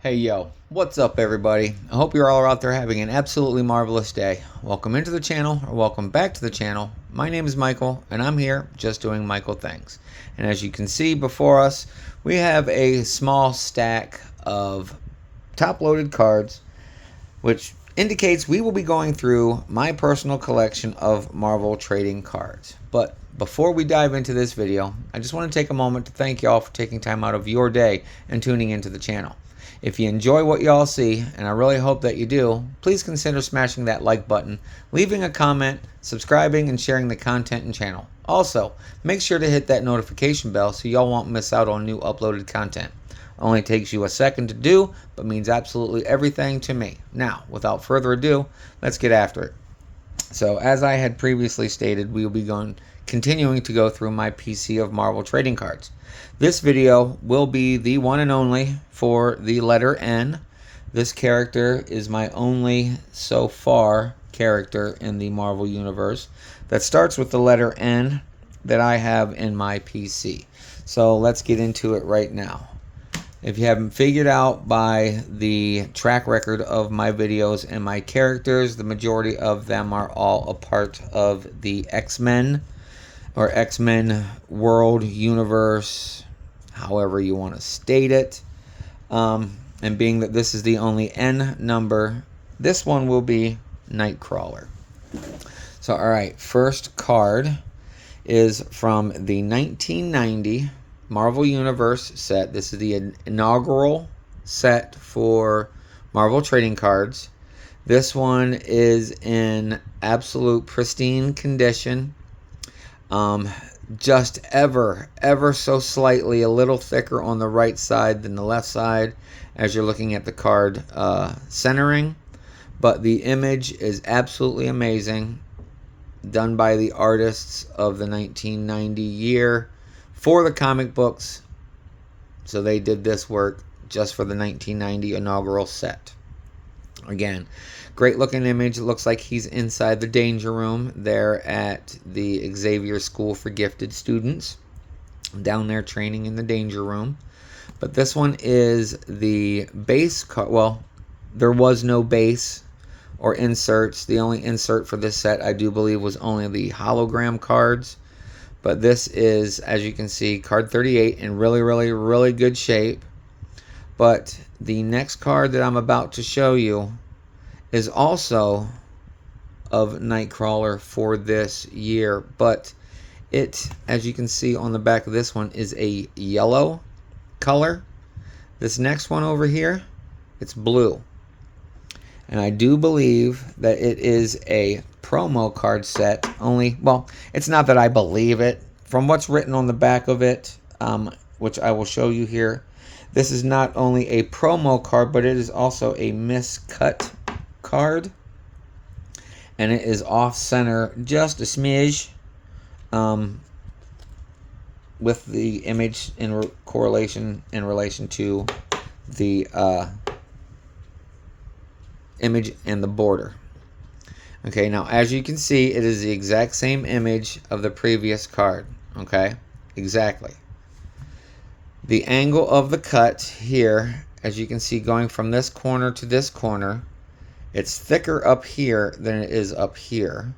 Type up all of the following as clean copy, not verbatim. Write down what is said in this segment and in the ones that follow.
Hey yo, what's up everybody? I hope you're all out there having an absolutely marvelous day. Welcome into the channel, or welcome back to the channel. My name is Michael, and I'm here just doing Michael things. And as you can see before us, we have a small stack of top-loaded cards, which indicates we will be going through my personal collection of Marvel trading cards. But before we dive into this video, I just want to take a moment to thank y'all for taking time out of your day and tuning into the channel. If you enjoy what y'all see, and I really hope that you do, please consider smashing that like button, leaving a comment, subscribing, and sharing the content and channel. Also, make sure to hit that notification bell so y'all won't miss out on new uploaded content. Only takes you a second to do, but means absolutely everything to me. Now, without further ado, let's get after it. So, as I had previously stated, we will be continuing to go through my PC of Marvel trading cards. This video will be the one and only for the letter N. This character is my only, so far, character in the Marvel Universe that starts with the letter N that I have in my PC. So, let's get into it right now. If you haven't figured out by the track record of my videos and my characters, the majority of them are all a part of the X-Men or X-Men world, universe, however you want to state it. And being that this is the only N number, this one will be Nightcrawler. So, alright, first card is from the 1990 Marvel Universe set. This is the inaugural set for Marvel trading cards. This one is in absolute pristine condition. Just ever so slightly a little thicker on the right side than the left side as you're looking at the card centering. But the image is absolutely amazing. Done by the artists of the 1990 year for the comic books. So they did this work just for the 1990 inaugural set. Again, great looking image. It looks like he's inside the Danger Room there at the Xavier School for Gifted Students. Down there training in the Danger Room. But this one is the base card. Well, there was no base or inserts. The only insert for this set, I do believe, was only the hologram cards. But this is, as you can see, card 38 in really good shape. But the next card that I'm about to show you is also of Nightcrawler for this year. But it, as you can see on the back of this one, is a yellow color. This next one over here, it's blue. And I do believe that it is a promo card set. Only, well, it's not that I believe it. From what's written on the back of it, which I will show you here, this is not only a promo card, but it is also a miscut card. And it is off-center just a smidge with the image in correlation in relation to the image and the border. Okay, now as you can see, it is the exact same image of the previous card. Okay, exactly. The angle of the cut here, as you can see, going from this corner to this corner, it's thicker up here than it is up here.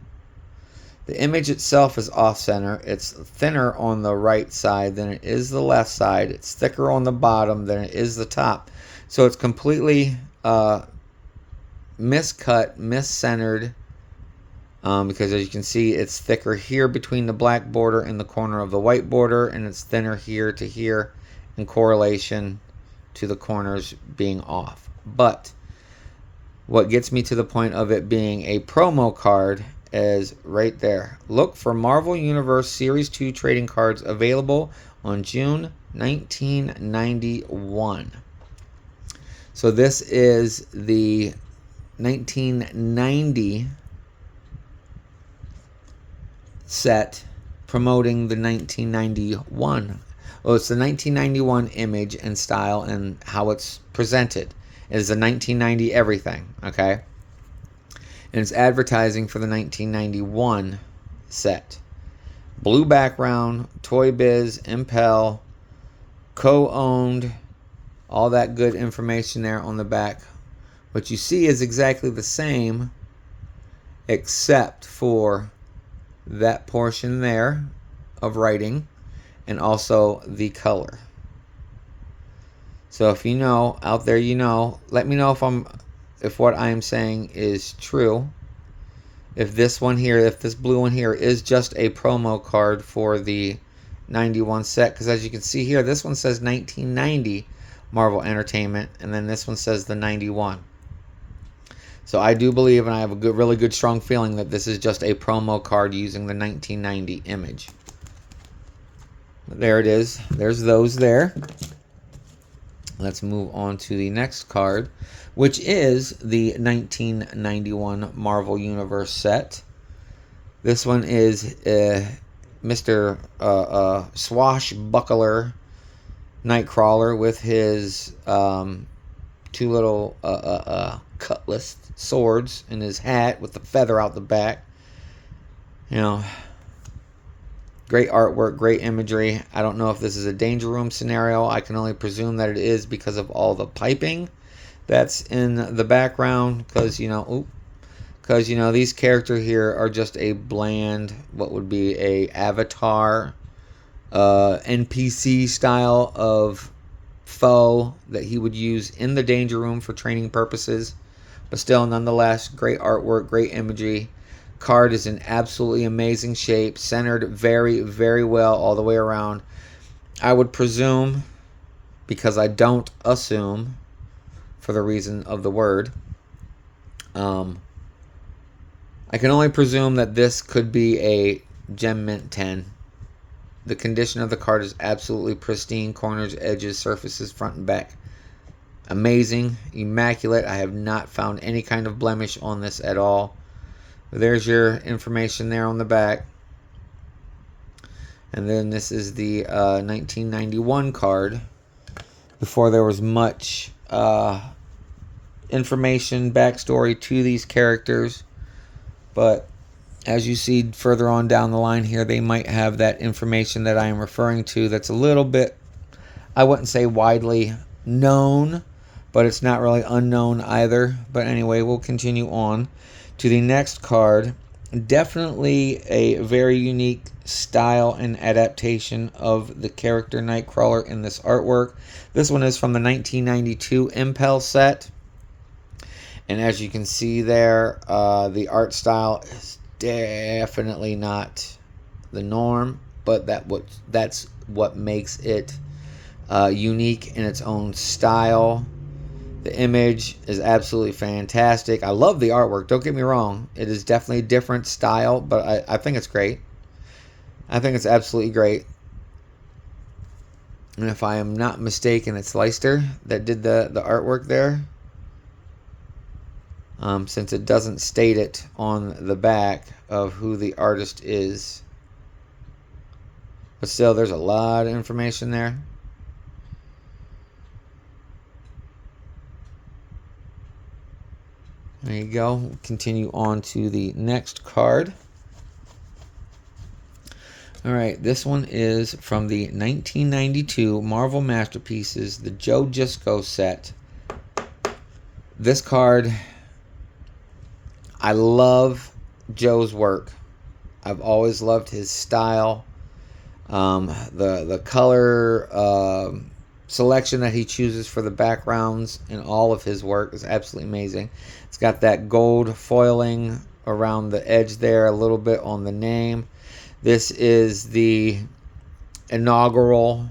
The image itself is off-center. It's thinner on the right side than it is the left side. It's thicker on the bottom than it is the top. So it's completely miscut, miscentered, because as you can see, it's thicker here between the black border and the corner of the white border, and it's thinner here to here in correlation to the corners being off. But what gets me to the point of it being a promo card is right there. Look for Marvel Universe Series 2 trading cards available on June 1991. So this is the 1990 set promoting the 1991. Well, it's the 1991 image and style and how it's presented. It is the 1990 everything, okay? And it's advertising for the 1991 set. Blue background, Toy Biz, Impel, co-owned All that good information there on the back. What you see is exactly the same, except for that portion there of writing and also the color. So if you know out there, you know, let me know if what I am saying is true. If this one here, if this blue one here is just a promo card for the 91 set, because as you can see here, this one says 1990 Marvel Entertainment, and then this one says the 91. So I do believe, and I have a really good, strong feeling that this is just a promo card using the 1990 image. There it is. There's those there. Let's move on to the next card, which is the 1991 Marvel Universe set. This one is Mr. Swashbuckler Nightcrawler with his two little cutlass swords in his hat with the feather out the back. You know, great artwork, great imagery. I don't know if this is a Danger Room scenario. I can only presume that it is because of all the piping that's in the background. Because, you know, these characters here are just a bland, what would be a avatar, NPC style of foe that he would use in the Danger Room for training purposes. But still, nonetheless, great artwork, great imagery. Card is in absolutely amazing shape, centered very, very well all the way around. I would presume, because I don't assume, for the reason of the word, I can only presume that this could be a Gem Mint 10. The condition of the card is absolutely pristine. Corners, edges, surfaces, front and back. Amazing, immaculate. I have not found any kind of blemish on this at all. There's your information there on the back. And then this is the 1991 card. Before there was much information, backstory to these characters. But as you see further on down the line here, they might have that information that I am referring to that's a little bit, I wouldn't say widely known, but it's not really unknown either. But anyway, we'll continue on to the next card. Definitely a very unique style and adaptation of the character Nightcrawler in this artwork. This one is from the 1992 Impel set. And as you can see there, the art style is definitely not the norm, but that's what makes it unique in its own style. The image is absolutely fantastic. I love the artwork. Don't get me wrong. It is definitely a different style, but I think it's great. I think it's absolutely great. And if I am not mistaken, it's Leister that did the artwork there. Since it doesn't state it on the back of who the artist is. But still, there's a lot of information there. There you go. We'll continue on to the next card. Alright, this one is from the 1992 Marvel Masterpieces, the Joe Jusko set. This card, I love Joe's work. I've always loved his style. The color selection that he chooses for the backgrounds in all of his work is absolutely amazing. It's got that gold foiling around the edge there, a little bit on the name. This is the inaugural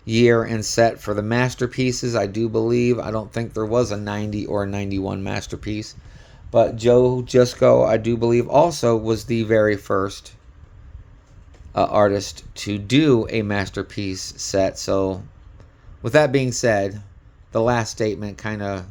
year and set for the Masterpieces, I do believe. I don't think there was a 90 or a 91 Masterpiece. But Joe Jusko, I do believe, also was the very first artist to do a Masterpiece set. So, with that being said, the last statement kind of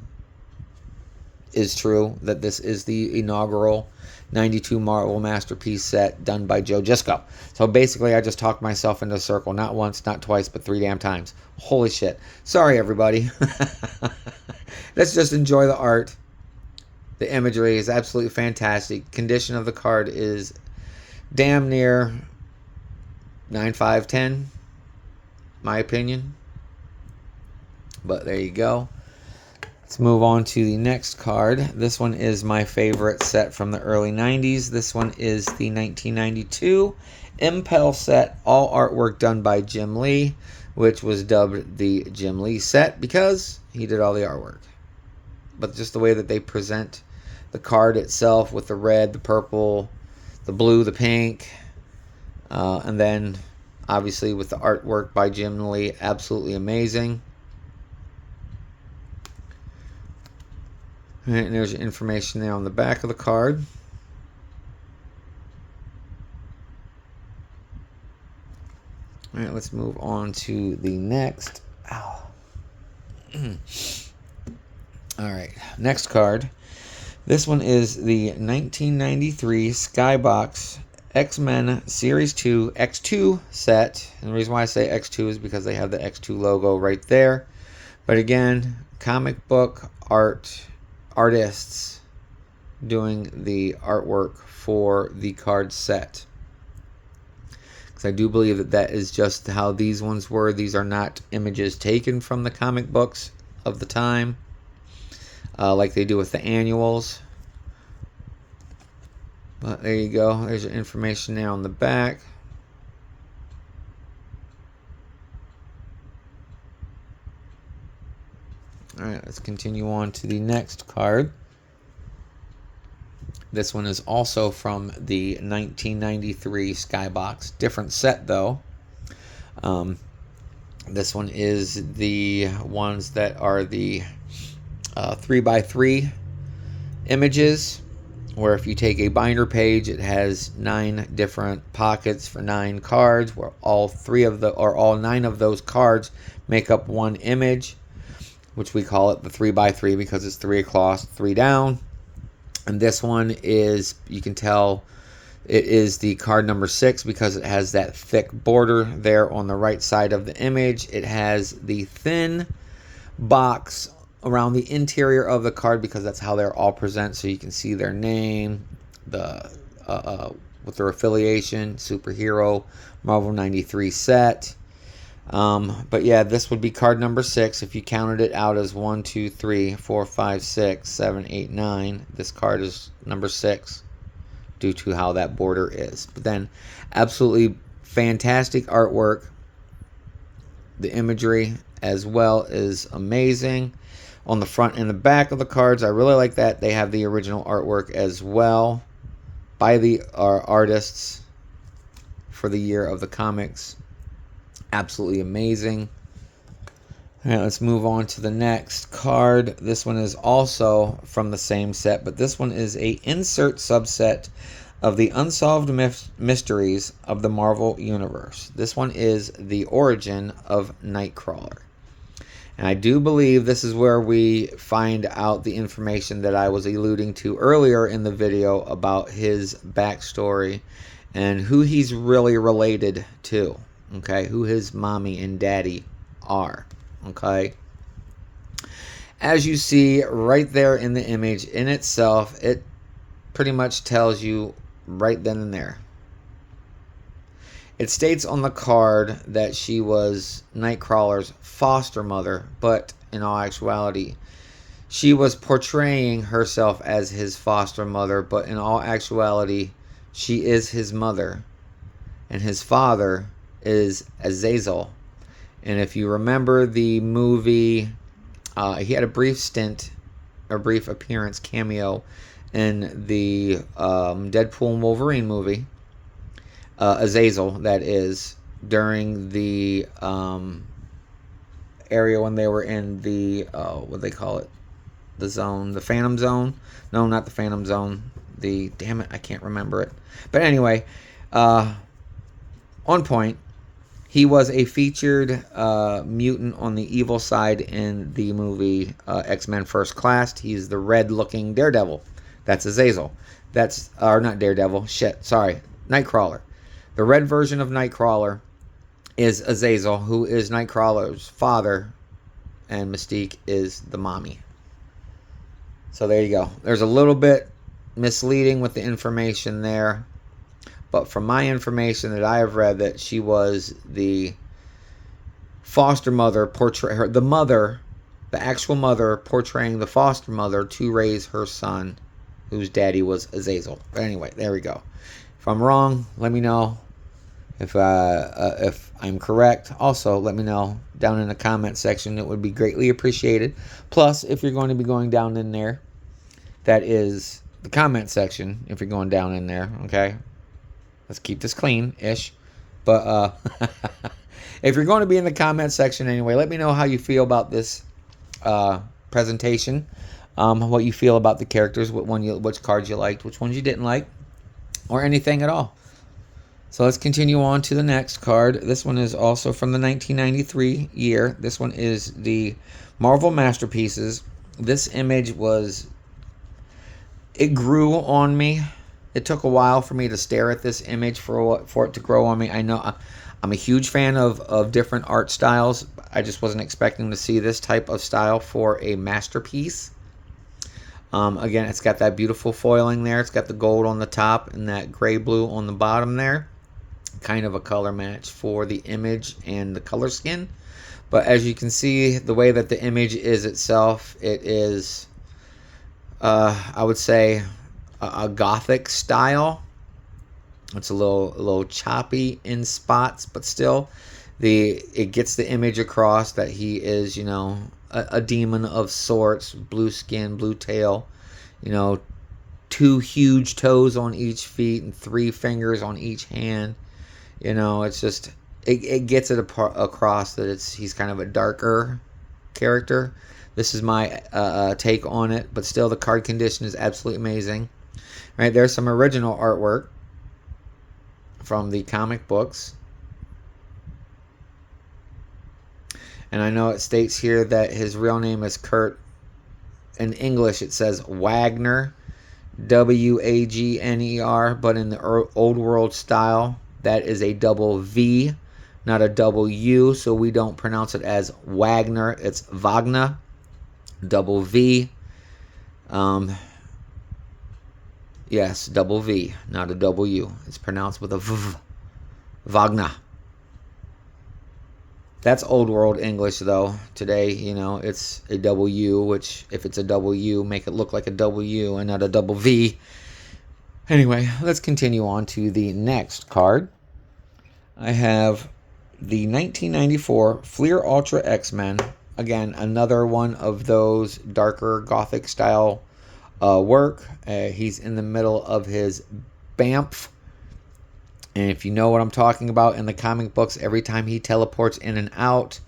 is true, that this is the inaugural 92 Marvel Masterpiece set done by Joe Jusko. So basically, I just talked myself into a circle, not once, not twice, but 3 damn times. Holy shit. Sorry, everybody. Let's just enjoy the art. The imagery is absolutely fantastic. Condition of the card is damn near 9, 5, 10, my opinion. But there you go. Let's move on to the next card. This one is my favorite set from the early 90s. This one is the 1992 Impel set, all artwork done by Jim Lee, which was dubbed the Jim Lee set because he did all the artwork. But just the way that they present the card itself with the red, the purple, the blue, the pink, and then obviously with the artwork by Jim Lee, absolutely amazing. And there's information there on the back of the card. All right, let's move on to the next. Ow. All right, next card. This one is the 1993 Skybox X-Men Series 2 X2 set. And the reason why I say X2 is because they have the X2 logo right there. But again, comic book artists doing the artwork for the card set. Because I do believe that that is just how these ones were. These are not images taken from the comic books of the time, like they do with the annuals. But there you go. There's your information there on the back. All right, let's continue on to the next card. This one is also from the 1993 Skybox. Different set, though. This one is the ones that are the 3x3 images, where if you take a binder page, it has 9 different pockets for 9 cards, where all 9 of those cards make up one image, which we call it the 3x3 because it's 3 across, 3 down. And this one is, you can tell it is the card number 6 because it has that thick border there on the right side of the image. It has the thin box around the interior of the card because that's how they're all present, so you can see their name, with their affiliation, superhero, Marvel 93 set. But yeah, this would be card number 6. If you counted it out as 1, 2, 3, 4, 5, 6, 7, 8, 9, this card is number 6 due to how that border is. But then, absolutely fantastic artwork. The imagery as well is amazing. On the front and the back of the cards, I really like that. They have the original artwork as well by the artists for the year of the comics. Absolutely amazing. All right, let's move on to the next card. This one is also from the same set, but this one is a insert subset of the Unsolved Mysteries of the Marvel Universe. This one is the origin of Nightcrawler. And I do believe this is where we find out the information that I was alluding to earlier in the video about his backstory and who he's really related to. Okay, who his mommy and daddy are. Okay, as you see right there in the image in itself, it pretty much tells you right then and there. It states on the card that she was Nightcrawler's foster mother, but in all actuality, she was portraying herself as his foster mother, but in all actuality, she is his mother, and his father is Azazel. And if you remember the movie, he had a brief appearance, cameo in the Deadpool and Wolverine movie. Azazel, that is, during the area when they were in the, what do they call it? The zone, the Phantom Zone? No, not the Phantom Zone. Damn it, I can't remember it. But anyway, on point. He was a featured mutant on the evil side in the movie X-Men First Class. He's the red-looking Daredevil. That's Azazel. Not Daredevil. Nightcrawler. The red version of Nightcrawler is Azazel, who is Nightcrawler's father, and Mystique is the mommy. So there you go. There's a little bit misleading with the information there. But from my information that I have read, that she was the foster mother, the mother the actual mother portraying the foster mother to raise her son, whose daddy was Azazel. But anyway, there we go. If I'm wrong, let me know. If I'm correct, also let me know down in the comment section. It would be greatly appreciated. Plus, if you're going to be going down in there, that is the comment section. If you're going down in there, okay, let's keep this clean-ish. But if you're going to be in the comment section anyway, let me know how you feel about this presentation. What you feel about the characters, which cards you liked, which ones you didn't like, or anything at all. So let's continue on to the next card. This one is also from the 1993 year. This one is the Marvel Masterpieces. This image it grew on me. It took a while for me to stare at this image for it to grow on me. I know I'm a huge fan of different art styles. I just wasn't expecting to see this type of style for a masterpiece. Again, it's got that beautiful foiling there. It's got the gold on the top and that gray-blue on the bottom there. Kind of a color match for the image and the color skin. But as you can see, the way that the image is itself, it is, I would say, a gothic style. It's a little choppy in spots, but still, it gets the image across that he is, a demon of sorts, blue skin, blue tail, 2 huge toes on each feet and 3 fingers on each hand. It's just it gets it across that he's kind of a darker character. This is my take on it, but still the card condition is absolutely amazing. Right, there's some original artwork from the comic books. And I know it states here that his real name is Kurt. In English, it says Wagner, Wagner, but in the old world style, that is a double V, not a double U, so we don't pronounce it as Wagner. It's Wagner, double V. Yes, double V, not a double U. It's pronounced with a V. Wagner. That's old world English, though. Today, it's a double U, which, if it's a double U, make it look like a W and not a double V. Anyway, let's continue on to the next card. I have the 1994 Fleer Ultra X-Men. Again, another one of those darker gothic style work. He's in the middle of his BAMF. And if you know what I'm talking about, in the comic books, every time he teleports in and out,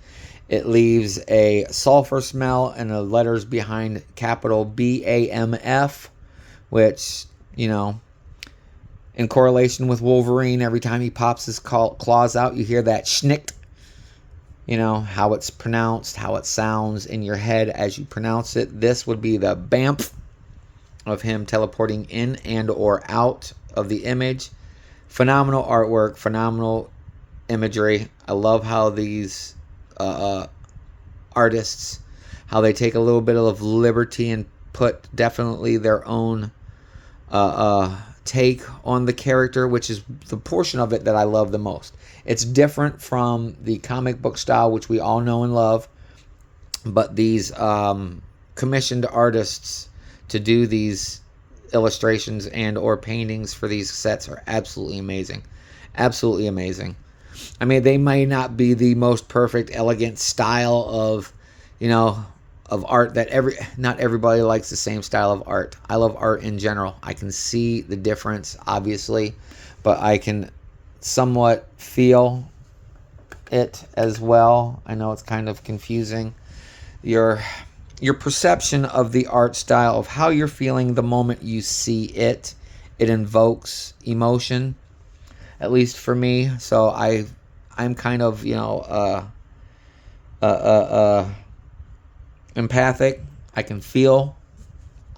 it leaves a sulfur smell and the letters behind capital BAMF, which, in correlation with Wolverine, every time he pops his claws out, you hear that schnick. How it's pronounced, how it sounds in your head as you pronounce it. This would be the BAMF of him teleporting in and or out of the image. Phenomenal artwork, phenomenal imagery. I love how these artists, how they take a little bit of liberty and put definitely their own take on the character, which is the portion of it that I love the most. It's different from the comic book style, which we all know and love, but these commissioned artists to do these illustrations and or paintings for these sets are absolutely amazing. Absolutely amazing. I mean, they may not be the most perfect, elegant style of, of art that not everybody likes the same style of art. I love art in general. I can see the difference, obviously, but I can somewhat feel it as well. I know it's kind of confusing. Your perception of the art style, of how you're feeling the moment you see it, it invokes emotion, at least for me. So I'm kind of, empathic. I can feel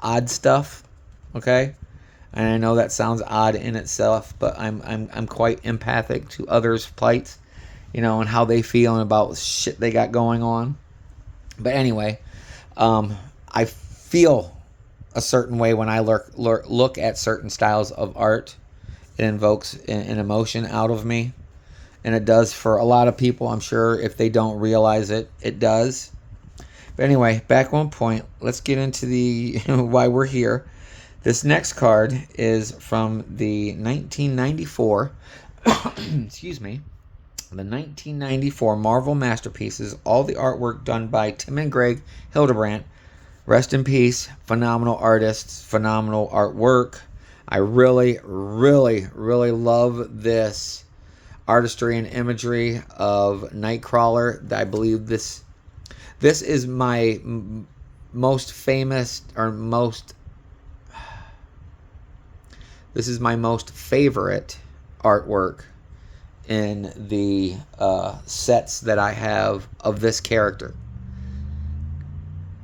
odd stuff, okay? And I know that sounds odd in itself, but I'm quite empathic to others' plights, and how they feel and about shit they got going on. But anyway, I feel a certain way when I look at certain styles of art. It invokes an emotion out of me, and it does for a lot of people. I'm sure if they don't realize it, it does. But anyway, back on point. Let's get into the why we're here. This next card is from the 1994, excuse me, the 1994 Marvel Masterpieces. All the artwork done by Tim and Greg Hildebrandt. Rest in peace. Phenomenal artists, phenomenal artwork. I really, really, really love this artistry and imagery of Nightcrawler. I believe this is my most famous or most this is my most favorite artwork in the sets that I have of this character.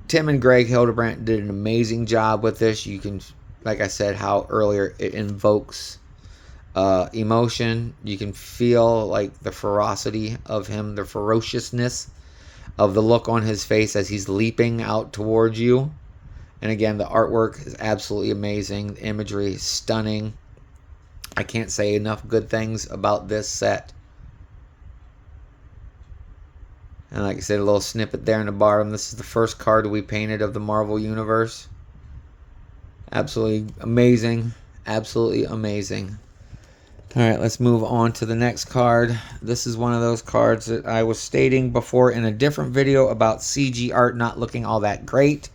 Tim and Greg Hildebrandt did an amazing job with this. You can, like I said, how earlier it invokes emotion. You can feel like the ferocity of him, the ferociousness of the look on his face as he's leaping out towards you. And again, the artwork is absolutely amazing. The imagery is stunning. I can't say enough good things about this set. And like I said, a little snippet there in the bottom. This is the first card we painted of the Marvel Universe. Absolutely amazing. Absolutely amazing. Alright, let's move on to the next card. This is one of those cards that I was stating before in a different video about CG art not looking all that great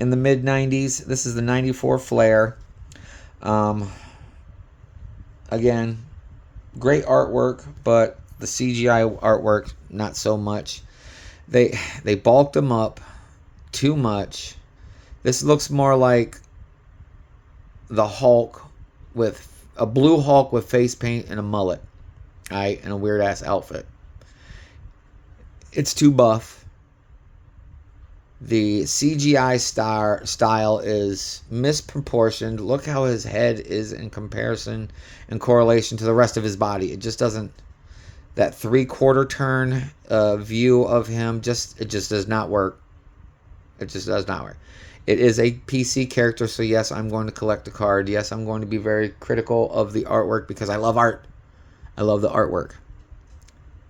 in the mid-90s. This is the 94 Flair. Again, great artwork, but the CGI artwork, not so much. They bulked him up too much. This looks more like the Hulk with a blue Hulk with face paint and a mullet, right, and a weird ass outfit. It's too buff. The CGI style is misproportioned. Look how his head is in comparison and correlation to the rest of his body. It just doesn't. That 3/4 turn view of him it just does not work. It just does not work. It is a PC character, so yes, I'm going to collect the card. Yes, I'm going to be very critical of the artwork because I love art. I love the artwork.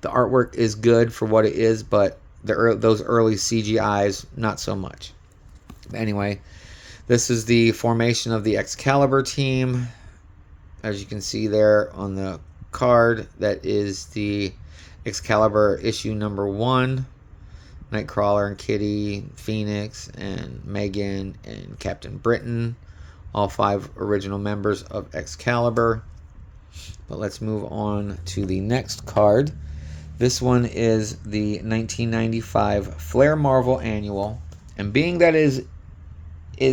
The artwork is good for what it is, but those early CGIs, not so much. But anyway, this is the formation of the Excalibur team. As you can see there on the card, that is the Excalibur issue number 1. Nightcrawler and Kitty, Phoenix and Megan and Captain Britain, all 5 original members of Excalibur. But let's move on to the next card. This one is the 1995 Flair Marvel Annual, and being that is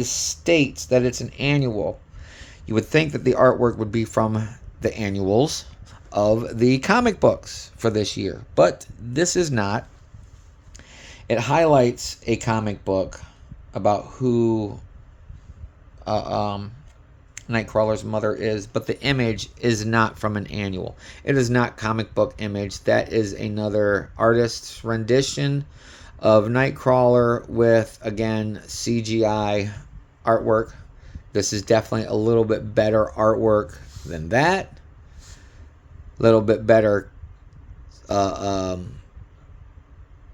states that it's an annual, you would think that the artwork would be from the annuals of the comic books for this year, but this is not. It highlights a comic book about who Nightcrawler's mother is, but the image is not from an annual. It is not comic book image. That is another artist's rendition of Nightcrawler with, again, CGI artwork. This is definitely a little bit better artwork than that. A little bit better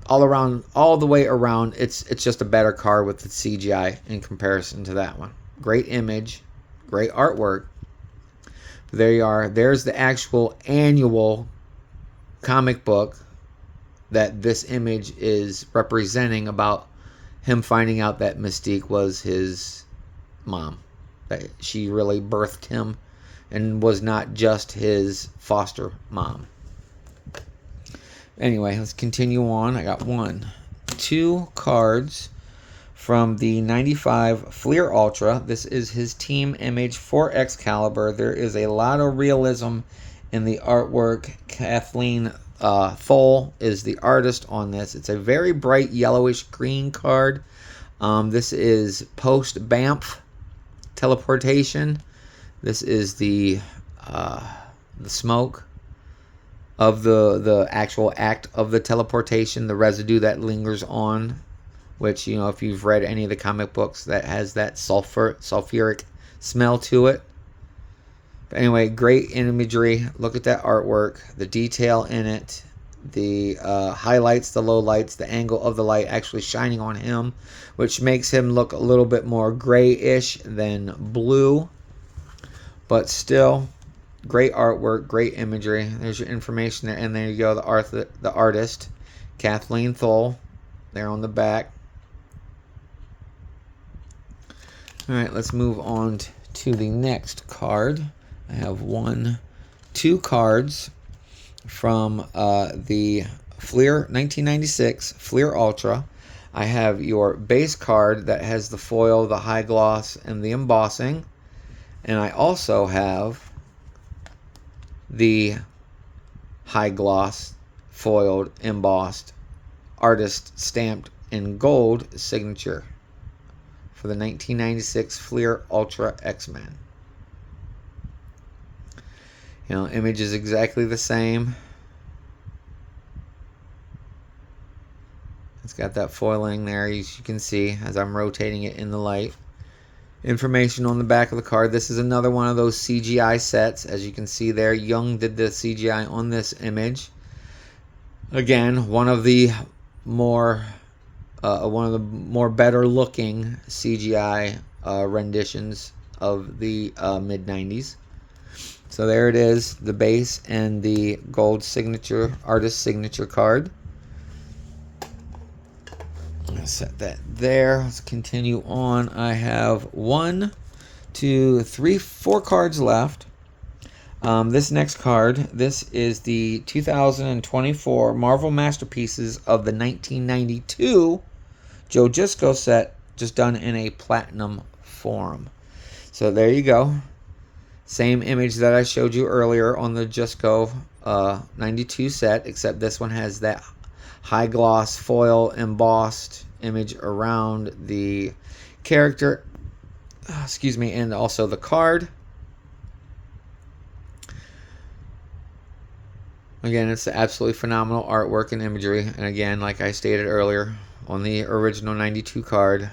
all the way around. It's just a better card with the CGI in comparison to that one. Great image, great artwork. There you are. There's the actual annual comic book that this image is representing, about him finding out that Mystique was his mom, that she really birthed him and was not just his foster mom. Anyway, let's continue on. I got 2 cards from the 95 Fleer Ultra. This is his team image for Excalibur. There is a lot of realism in the artwork. Kathleen Thole is the artist on this. It's a very bright yellowish green card. This is post-BAMF teleportation. This is the smoke of the actual act of the teleportation, the residue that lingers on, which, you know, if you've read any of the comic books, that has that sulfuric smell to it. But anyway, great imagery. Look at that artwork, the detail in it. the highlights, the lowlights, the angle of the light actually shining on him, which makes him look a little bit more grayish than blue. But still, great artwork, great imagery. There's your information there, and there you go. The artist, Kathleen Thole, there on the back. All right, let's move on to the next card. I have two cards from the Fleer 1996 Fleer Ultra. I have your base card that has the foil, the high gloss, and the embossing. And I also have the high gloss, foiled, embossed, artist stamped in gold signature for the 1996 Fleer Ultra X-Men. You know, image is exactly the same. It's got that foiling there, as you can see, as I'm rotating it in the light. Information on the back of the card. This is another one of those CGI sets. As you can see there, Young did the CGI on this image. Again, one of the more better looking CGI renditions of the mid 90s. So there it is, the base and the gold signature, artist signature card. I'm going to set that there. Let's continue on. I have 1, 2, 3, 4 cards left. This next card, this is the 2024 Marvel Masterpieces of the 1992 Joe Jusko set, just done in a platinum form. So there you go. Same image that I showed you earlier on the Jusko 92 set, except this one has that high gloss foil embossed image around the character, and also the card. Again, it's absolutely phenomenal artwork and imagery. And again, like I stated earlier, on the original 92 card,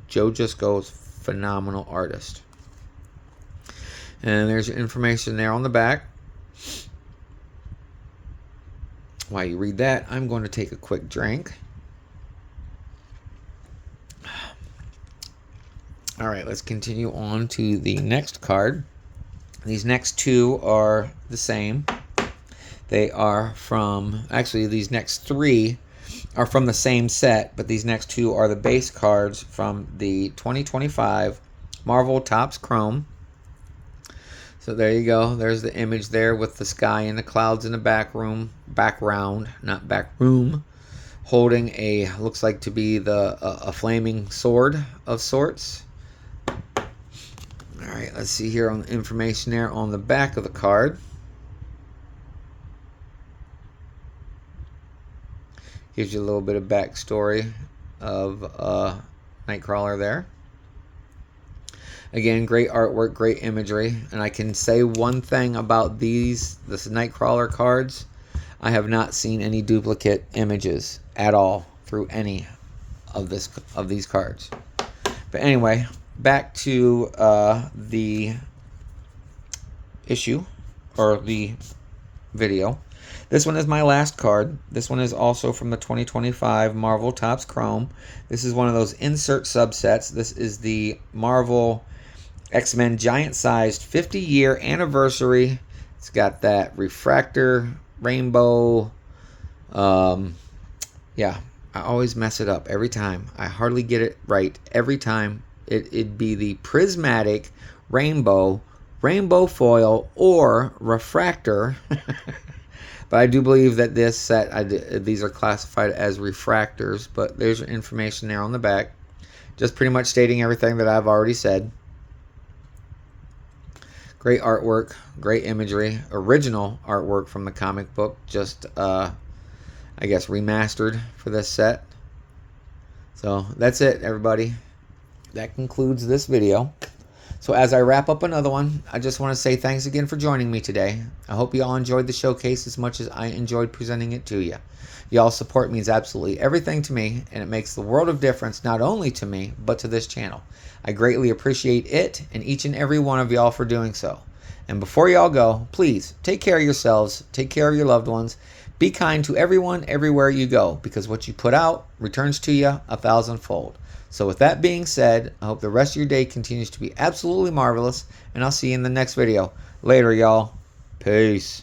Joe Jusko's phenomenal artist. And there's information there on the back. While you read that, I'm going to take a quick drink. All right, let's continue on to the next card. These next two are the same. They are from, actually these next three are from the same set, but these next two are the base cards from the 2025 Marvel Topps Chrome. So there you go. There's the image there with the sky and the clouds in the background, holding a, looks like to be a flaming sword of sorts. All right, let's see here on the information there on the back of the card. Gives you a little bit of backstory of Nightcrawler there. Again, great artwork, great imagery. And I can say one thing about this Nightcrawler cards. I have not seen any duplicate images at all through any of these cards. But anyway, back to the issue, or the video. This one is my last card. This one is also from the 2025 Marvel Topps Chrome. This is one of those insert subsets. This is the Marvel X-Men giant-sized 50-year anniversary. It's got that refractor, rainbow. Yeah, I always mess it up every time. I hardly get it right every time. It'd be the prismatic rainbow foil, or refractor. But I do believe that this set, these are classified as refractors, but there's your information there on the back. Just pretty much stating everything that I've already said. Great artwork, great imagery, original artwork from the comic book, just, I guess, remastered for this set. So that's it, everybody. That concludes this video. So as I wrap up another one, I just want to say thanks again for joining me today. I hope you all enjoyed the showcase as much as I enjoyed presenting it to you. Y'all's support means absolutely everything to me, and it makes the world of difference not only to me, but to this channel. I greatly appreciate it and each and every one of y'all for doing so. And before y'all go, please take care of yourselves, take care of your loved ones, Be kind to everyone everywhere you go, because what you put out returns to you 1,000-fold. So with that being said, I hope the rest of your day continues to be absolutely marvelous, and I'll see you in the next video. Later, y'all. Peace.